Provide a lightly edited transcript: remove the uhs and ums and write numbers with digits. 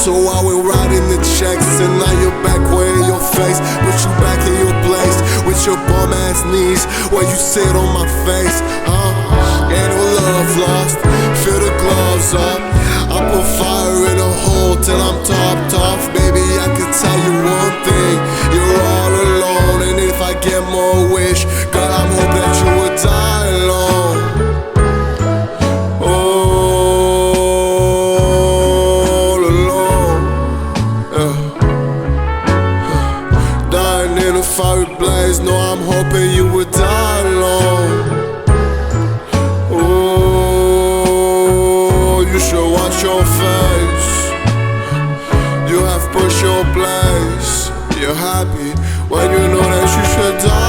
So I went riding the checks, and now you're back wearing your face. Put you back in your place with your bum ass knees, where you sit on my face, Ain't no love lost, fill the gloves up. I put fire in a hole till I'm topped off. Baby, I can tell you one thing, you're all alone. And if I get more wish, girl, I'm hoping that you would die alone. All alone, dying in a fiery blaze. No, I'm hoping you would die alone. You should watch your face. You have pushed your place. You're happy when you know that you should die.